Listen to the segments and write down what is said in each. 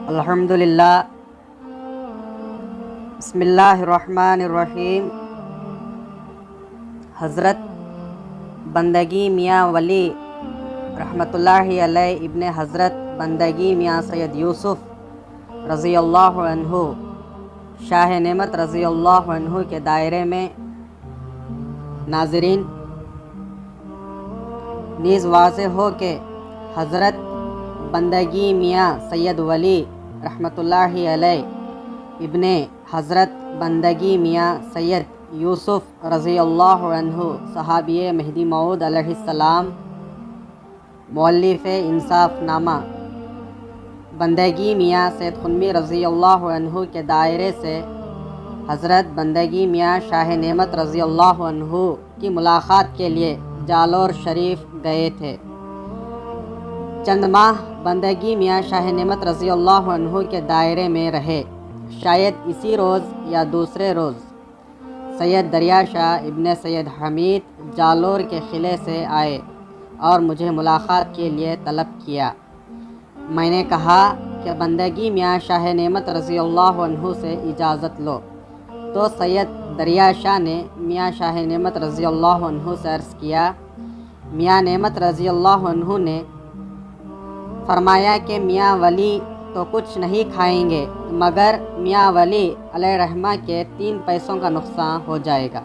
الحمدللہ بسم اللہ الرحمن الرحیم۔ حضرت بندگی میاں ولی رحمۃ اللہ علیہ ابن حضرت بندگی میاں سید یوسف رضی اللہ عنہ شاہ نعمت رضی اللہ عنہ کے دائرے میں ناظرین نیز واضح ہو کہ حضرت بندگی میاں سید ولی رحمۃ اللہ علیہ ابن حضرت بندگی میاں سید یوسف رضی اللہ عنہ صحابی مہدی موعود علیہ السلام مؤلف انصاف نامہ بندگی میاں سید قنوی رضی اللہ عنہ کے دائرے سے حضرت بندگی میاں شاہ نعمت رضی اللہ عنہ کی ملاقات کے لیے جالور شریف گئے تھے۔ چند ماہ بندگی میاں شاہ نعمت رضی اللہ عنہ کے دائرے میں رہے۔ شاید اسی روز یا دوسرے روز سید دریا شاہ ابن سید حمید جالور کے قلعے سے آئے اور مجھے ملاقات کے لیے طلب کیا۔ میں نے کہا کہ بندگی میاں شاہ نعمت رضی اللہ عنہ سے اجازت لو، تو سید دریا شاہ نے میاں شاہ نعمت رضی اللہ عنہ سے عرض کیا۔ میاں نعمت رضی اللہ عنہ نے فرمایا کہ میاں ولی تو کچھ نہیں کھائیں گے مگر میاں ولی علیہ رحمہ کے 3 پیسوں کا نقصان ہو جائے گا،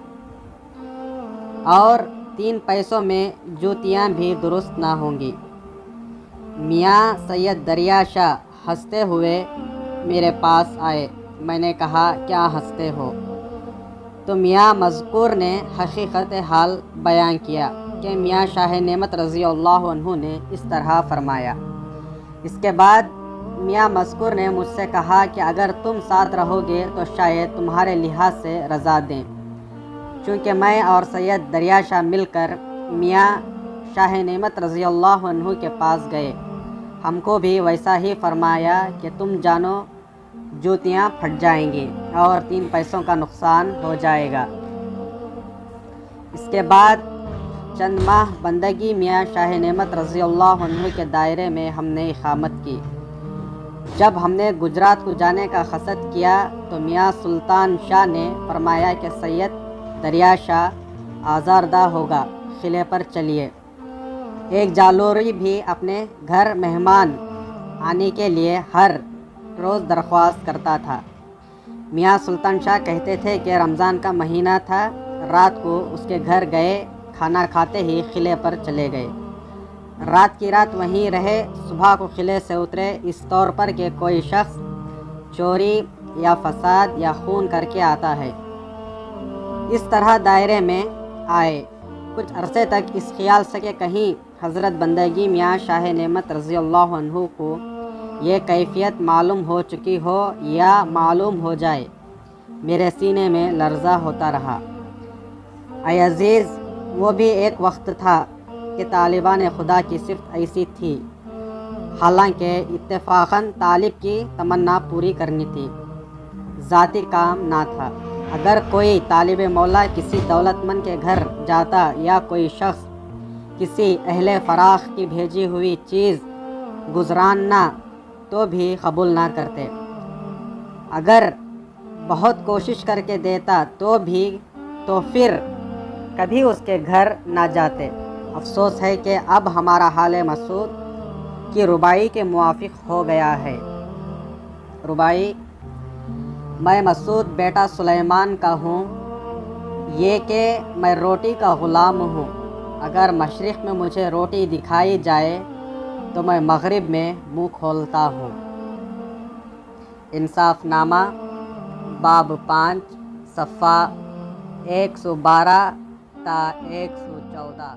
اور 3 پیسوں میں جوتیاں بھی درست نہ ہوں گی۔ میاں سید دریا شاہ ہنستے ہوئے میرے پاس آئے۔ میں نے کہا کیا ہنستے ہو؟ تو میاں مذکور نے حقیقت حال بیان کیا کہ میاں شاہ نعمت رضی اللہ عنہ نے اس طرح فرمایا۔ اس کے بعد میاں مذکور نے مجھ سے کہا کہ اگر تم ساتھ رہو گے تو شاید تمہارے لحاظ سے رضا دیں۔ چونکہ میں اور سید دریا شاہ مل کر میاں شاہ نعمت رضی اللہ عنہ کے پاس گئے، ہم کو بھی ویسا ہی فرمایا کہ تم جانو جوتیاں پھٹ جائیں گی اور 3 پیسوں کا نقصان ہو جائے گا۔ اس کے بعد چند ماہ بندگی میاں شاہ نعمت رضی اللہ عنہ کے دائرے میں ہم نے اقامت کی۔ جب ہم نے گجرات کو جانے کا قصد کیا تو میاں سلطان شاہ نے فرمایا کہ سید دریا شاہ آزاردہ ہوگا، قلعے پر چلیے۔ ایک جالوری بھی اپنے گھر مہمان آنے کے لیے ہر روز درخواست کرتا تھا۔ میاں سلطان شاہ کہتے تھے کہ رمضان کا مہینہ تھا، رات کو اس کے گھر گئے، کھانا کھاتے ہی قلعے پر چلے گئے۔ رات کی رات وہیں رہے، صبح کو قلعے سے اترے، اس طور پر کہ کوئی شخص چوری یا فساد یا خون کر کے آتا ہے۔ اس طرح دائرے میں آئے۔ کچھ عرصے تک اس خیال سے کہ کہیں حضرت بندگی میاں شاہ نعمت رضی اللہ عنہ کو یہ کیفیت معلوم ہو چکی ہو یا معلوم ہو جائے، میرے سینے میں لرزہ ہوتا رہا۔ اے عزیز، وہ بھی ایک وقت تھا کہ طالبان خدا کی صفت ایسی تھی، حالانکہ اتفاقاً طالب کی تمنا پوری کرنی تھی، ذاتی کام نہ تھا۔ اگر کوئی طالب مولا کسی دولت مند کے گھر جاتا یا کوئی شخص کسی اہل فراخ کی بھیجی ہوئی چیز گزراننا تو بھی قبول نہ کرتے، اگر بہت کوشش کر کے دیتا تو پھر کبھی اس کے گھر نہ جاتے۔ افسوس ہے کہ اب ہمارا حال مسعود کی ربائی کے موافق ہو گیا ہے۔ ربائی: میں مسعود بیٹا سلیمان کا ہوں، یہ کہ میں روٹی کا غلام ہوں۔ اگر مشرق میں مجھے روٹی دکھائی جائے تو میں مغرب میں منہ کھولتا ہوں۔ انصاف نامہ باب 5 صفحہ 112 تا 114۔